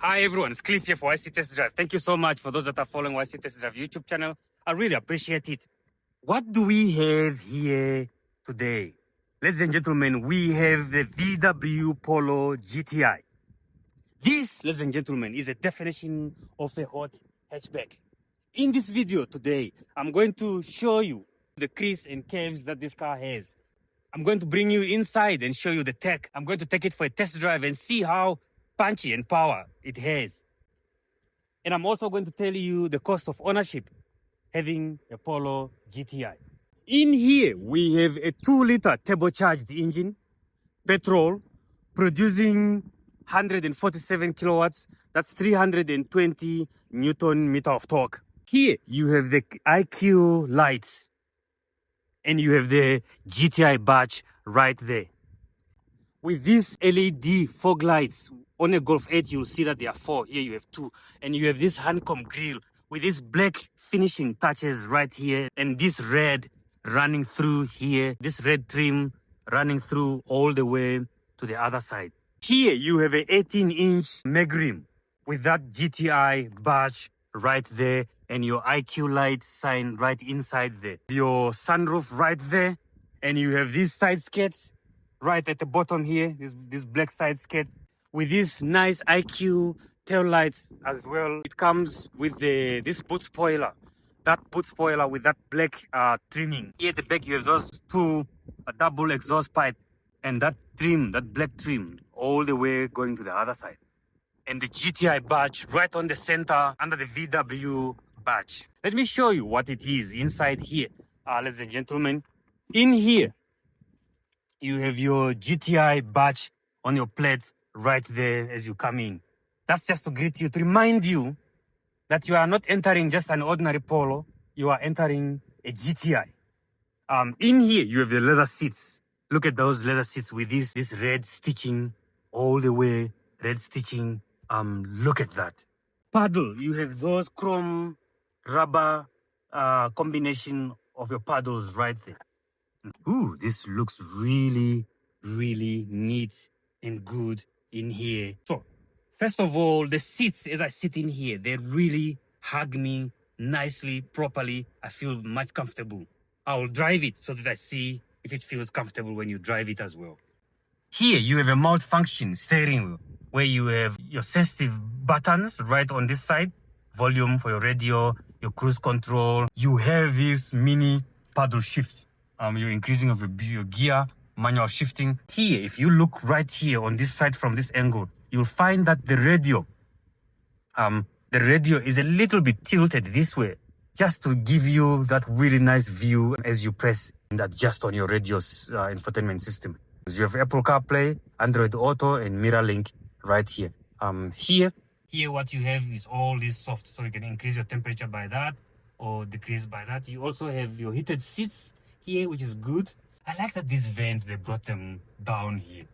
Hi everyone, it's Cliff here for YC Test Drive. Thank you so much for those that are following YC Test Drive YouTube channel. I really appreciate it. What do we have here today? Ladies and gentlemen, we have the VW Polo GTI. This, ladies and gentlemen, is a definition of a hot hatchback. In this video today, I'm going to show you the crease and curves that this car has. I'm going to bring you inside and show you the tech. I'm going to take it for a test drive and see how punchy and power it has. And I'm also going to tell you the cost of ownership having a Polo GTI. In here, we have a 2-liter turbocharged engine, petrol, producing 147 kilowatts. That's 320 Newton meter of torque. Here, you have the IQ lights. And you have the GTI badge right there. With these LED fog lights, on a Golf 8, you'll see that there are 4. Here you have 2. And you have this honeycomb grille with these black finishing touches right here. And this red running through here. This red trim running through all the way to the other side. Here you have an 18-inch mag rim with that GTI badge right there. And your IQ light sign right inside there. Your sunroof right there. And you have this side skirt right at the bottom here. This black side skirt with this nice IQ tail lights as well. It comes with this boot spoiler. That boot spoiler with that black trimming. Here at the back you have those 2 double exhaust pipe. And that trim, that black trim, all the way going to the other side. And the GTI badge right on the center under the VW badge. Let me show you what it is inside here, ladies and gentlemen. In here, you have your GTI badge on your plate right there as you come in. That's just to greet you, to remind you that you are not entering just an ordinary Polo. You are entering a GTI. In here, you have the leather seats. Look at those leather seats with this red stitching all the way, red stitching. Look at that. Paddle, you have those chrome rubber combination of your paddles right there. Ooh, this looks really, really neat and good in here. So, first of all, the seats as I sit in here, they really hug me nicely, properly. I feel much comfortable. I will drive it so that I see if it feels comfortable when you drive it as well. Here, you have a multi-function steering wheel where you have your sensitive buttons right on this side. Volume for your radio, your cruise control. You have this mini paddle shift. You're increasing of your gear, manual shifting. Here, if you look right here on this side from this angle, you'll find that the radio is a little bit tilted this way, just to give you that really nice view as you press and adjust on your radio's infotainment system. You have Apple CarPlay, Android Auto, and MirrorLink right here. Here what you have is all this soft, so you can increase your temperature by that or decrease by that. You also have your heated seats here, which is good. I like that this vent, they brought them down here.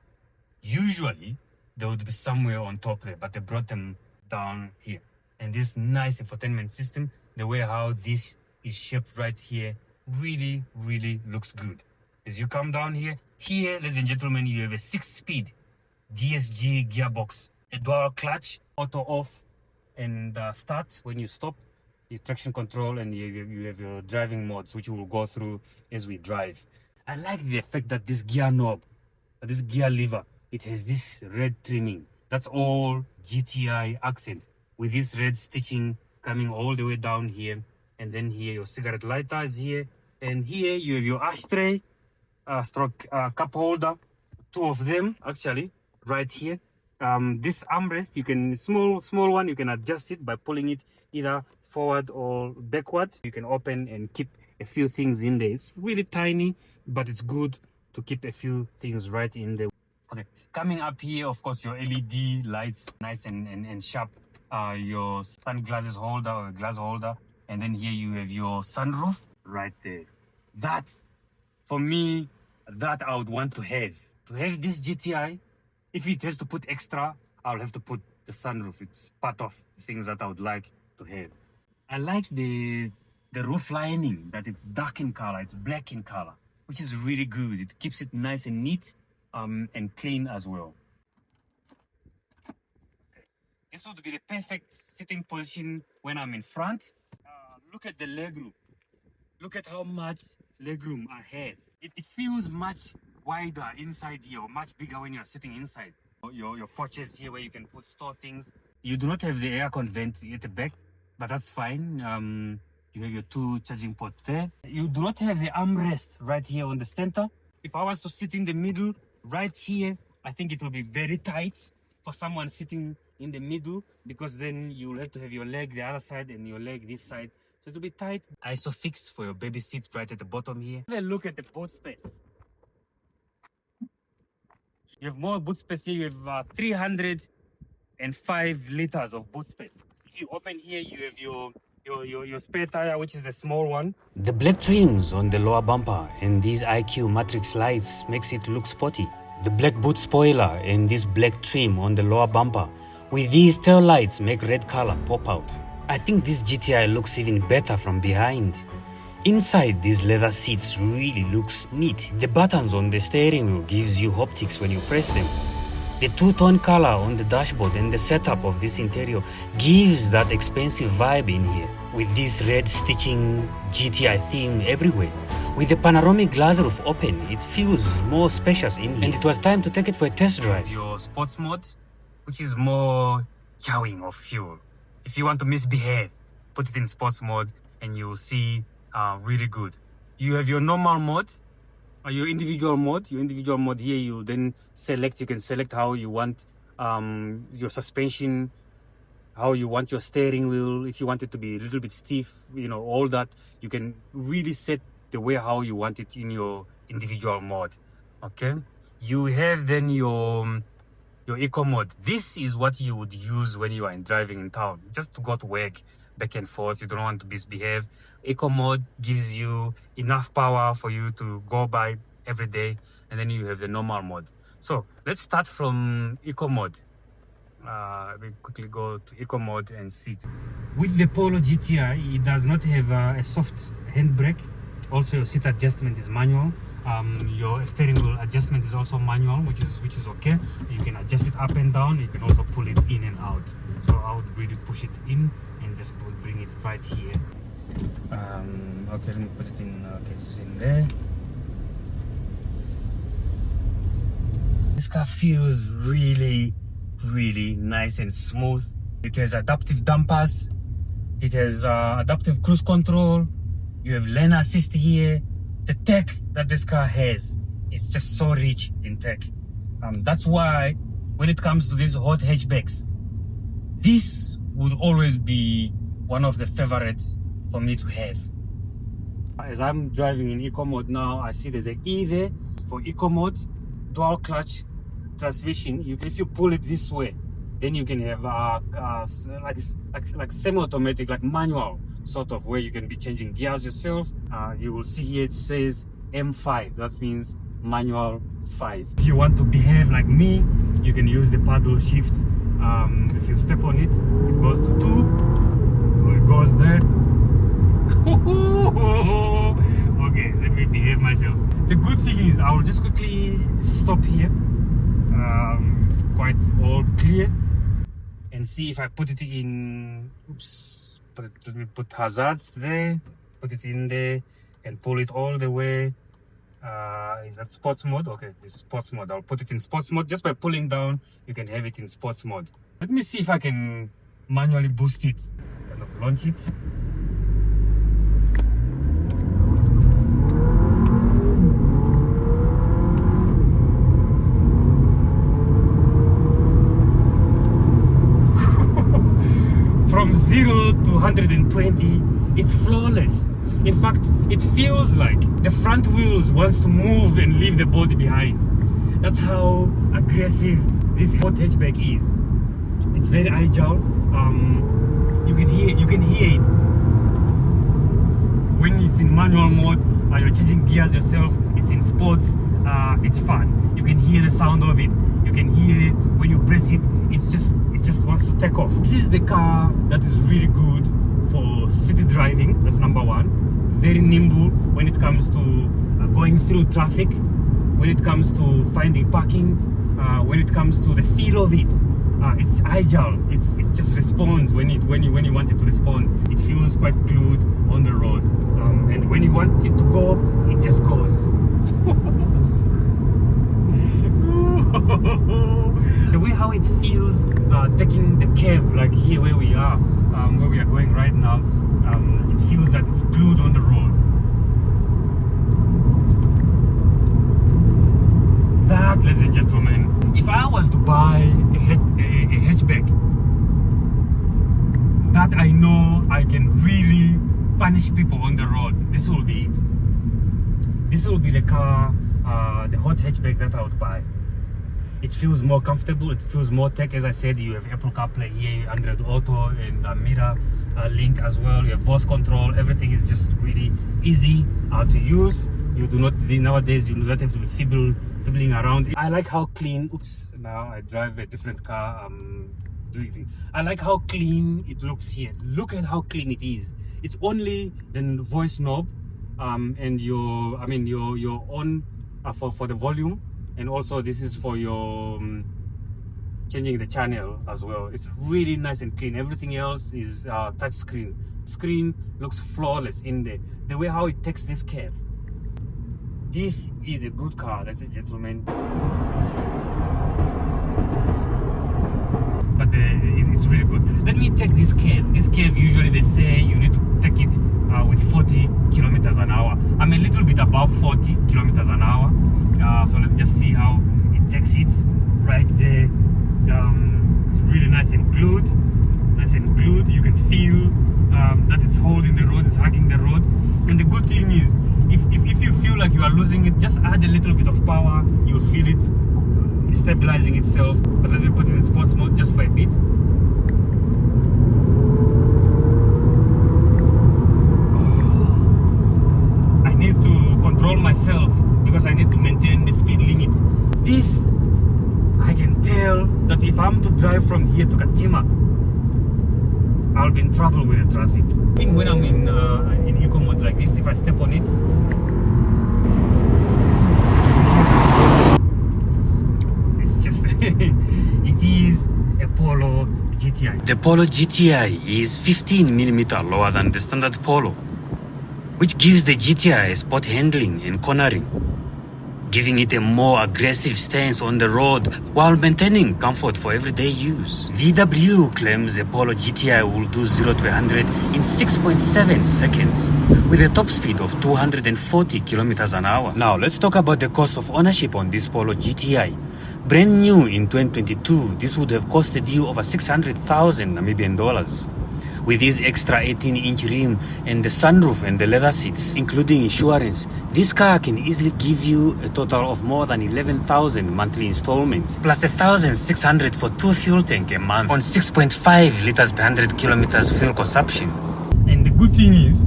Usually, they would be somewhere on top there, but they brought them down here. And this nice infotainment system, the way how this is shaped right here, really, really looks good. As you come down here, ladies and gentlemen, you have a 6-speed DSG gearbox, a dual clutch, auto off and start when you stop, your traction control, and you have your driving modes, which we will go through as we drive. I like the fact that this gear knob, this gear lever, it has this red trimming. That's all GTI accent with this red stitching coming all the way down here. And then here your cigarette lighter is here. And here you have your ashtray, cup holder, 2 of them actually, right here. This armrest, you can, small one, you can adjust it by pulling it either forward or backward. You can open and keep a few things in there. It's really tiny, but it's good to keep a few things right in there. Okay, coming up here, of course, your LED lights, nice and sharp. Your sunglasses holder or glass holder. And then here you have your sunroof right there. That, for me, that I would want to have. To have this GTI, if it has to put extra, I'll have to put the sunroof. It's part of the things that I would like to have. I like the roof lining, that it's dark in color, it's black in color, which is really good. It keeps it nice and neat and clean as well. this would be the perfect sitting position when I'm in front. Look at the legroom. Look at how much legroom I have. It feels much wider inside here, or much bigger when you're sitting inside. Your porches here where you can store things. You do not have the air vent at the back, but that's fine. You have your 2 charging ports there. You do not have the armrest right here on the center. If I was to sit in the middle right here, I think it will be very tight for someone sitting in the middle, because then you will have to have your leg the other side and your leg this side. So it will be tight. Isofix for your baby seat right at the bottom here. Have a look at the boot space. You have more boot space here. You have 305 liters of boot space. If you open here, you have your spare tire, which is the small one. The black trims on the lower bumper and these IQ matrix lights makes it look sporty. The black boot spoiler and this black trim on the lower bumper with these tail lights make red color pop out. I think this GTI looks even better from behind. Inside, these leather seats really looks neat. The buttons on the steering wheel gives you haptics when you press them. The two-tone color on the dashboard and the setup of this interior gives that expensive vibe in here, with this red stitching GTI theme everywhere. With the panoramic glass roof open, it feels more spacious in here. And it was time to take it for a test drive. Your sports mode, which is more chowing of fuel. If you want to misbehave, put it in sports mode and you'll see really good. You have your normal mode, or your individual mode. Your individual mode here, you then select, you can select how you want your suspension, how you want your steering wheel. If you want it to be a little bit stiff, you know, all that, you can really set the way how you want it in your individual mode. Okay, you have then your eco mode. This is what you would use when you are driving in town, just to go to work, back and forth. You don't want to misbehave. Eco mode gives you enough power for you to go by every day, and then you have the normal mode. So let's start from eco mode. We quickly go to eco mode and see. With the Polo GTI, it does not have a soft handbrake. Also, your seat adjustment is manual. Your steering wheel adjustment is also manual, which is okay. You can adjust it up and down. You can also pull it in and out. So I would really push it in and just bring it right here. Okay, let me put it in. Okay, it's in there. This car feels really nice and smooth. It has adaptive dampers. It has adaptive cruise control. You have lane assist here. The tech that this car has is just so rich in tech. That's why when it comes to these hot hatchbacks, this would always be one of the favorites for me to have. As I'm driving in eco mode now, I see there's an E there for eco mode, dual clutch transmission. If you pull it this way, then you can have like semi-automatic, like manual sort of, where you can be changing gears yourself. You will see here it says M5. That means manual 5. If you want to behave like me, you can use the paddle shift. If you step on it, it goes to 2, or it goes there. Okay, let me behave myself. The good thing is I will just quickly stop here. It's quite all clear, and see if I put it in. Oops, let me put hazards there, put it in there and pull it all the way. Is that sports mode? Okay, it's sports mode. I'll put it in sports mode. Just by pulling down, you can have it in sports mode. Let me see if I can manually boost it, kind of launch it. From 0 to 120, it's flawless. In fact, it feels like the front wheels wants to move and leave the body behind. That's how aggressive this hot hatchback is. It's very agile. You can hear it when it's in manual mode. You're changing gears yourself. It's in sports. It's fun. You can hear the sound of it. You can hear when you press it. It just wants to take off. This is the car that is really good for city driving. That's number one. Very nimble when it comes to going through traffic, when it comes to finding parking, when it comes to the feel of it. it's agile. It just responds when you want it to respond. It feels quite glued on the road, and when you want it to go, it just goes. The way how it feels taking the curve, like here where we are going right now, it feels that it's glued on the road. That, ladies and gentlemen, if I was to buy a hatchback, that I know I can really punish people on the road, this will be it. This will be the car, the hot hatchback that I would buy. It feels more comfortable, it feels more tech. As I said, you have Apple CarPlay here, Android Auto, and mirror link as well. You have voice control. Everything is just really easy to use. You do not, nowadays, you do not have to be fibbling around. I like how clean, now I drive a different car, I like how clean it looks here. Look at how clean it is. It's only the voice knob, and your on for the volume. And also this is for your changing the channel as well. It's really nice and clean. Everything else is touch screen. Screen looks flawless in there. The way how it takes this curve. This is a good car, ladies and gentlemen. But it's really good. Let me take this curve. This curve, usually they say you need to take it with 40 kilometers an hour. I'm a little bit above 40 kilometers an hour. So let's just see how it takes it right there. It's really nice and glued. Nice and glued. You can feel that it's holding the road, it's hugging the road. And the good thing is, if you feel like you are losing it, just add a little bit of power. You'll feel it stabilizing itself. But let me put it in sports mode just for a bit. I need to control myself because I need to maintain the speed limit. This, I can tell that if I'm to drive from here to Katima, I'll be in trouble with the traffic. Even when I'm in eco mode like this, if I step on it, it's just it is a Polo GTI. The Polo GTI is 15mm lower than the standard Polo, which gives the GTI sport handling and cornering, giving it a more aggressive stance on the road while maintaining comfort for everyday use. VW claims the Polo GTI will do 0 to 100 in 6.7 seconds with a top speed of 240 kilometers an hour. Now let's talk about the cost of ownership on this Polo GTI. Brand new in 2022, this would have costed you over 600,000 Namibian dollars. With this extra 18-inch rim and the sunroof and the leather seats, including insurance, this car can easily give you a total of more than 11,000 monthly installments, plus 1,600 for 2 fuel tank a month on 6.5 liters per 100 kilometers fuel consumption. And the good thing is,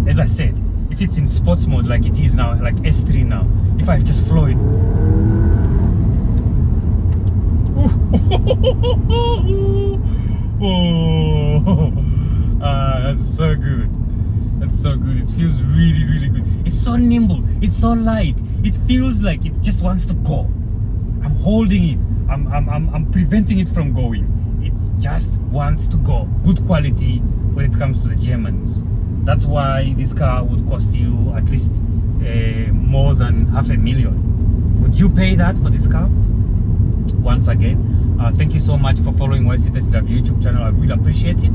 as I said, if it's in sports mode like it is now, like S3 now, if I just flow it, that's so good. That's so good. It feels really, really good. It's so nimble. It's so light. It feels like it just wants to go. I'm holding it. I'm preventing it from going. It just wants to go. Good quality when it comes to the Germans. That's why this car would cost you at least more than $500,000. Would you pay that for this car? Once again, thank you so much for following yctestdrive YouTube channel. I really appreciate it,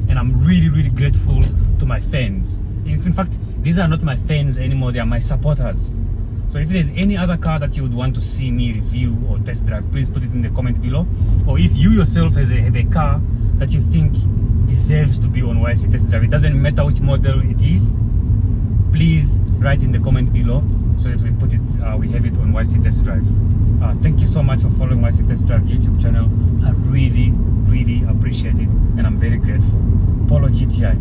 and I'm really, really grateful to my fans. In fact, these are not my fans anymore, they are my supporters. So if there's any other car that you would want to see me review or test drive, please put it in the comment below. Or if you yourself have a car that you think deserves to be on yctestdrive, it doesn't matter which model it is, please write in the comment below so that we put it, we have it on yctestdrive. Thank you so much for following yctestdrive YouTube channel. I really, really appreciate it, and I'm very grateful. Polo GTI.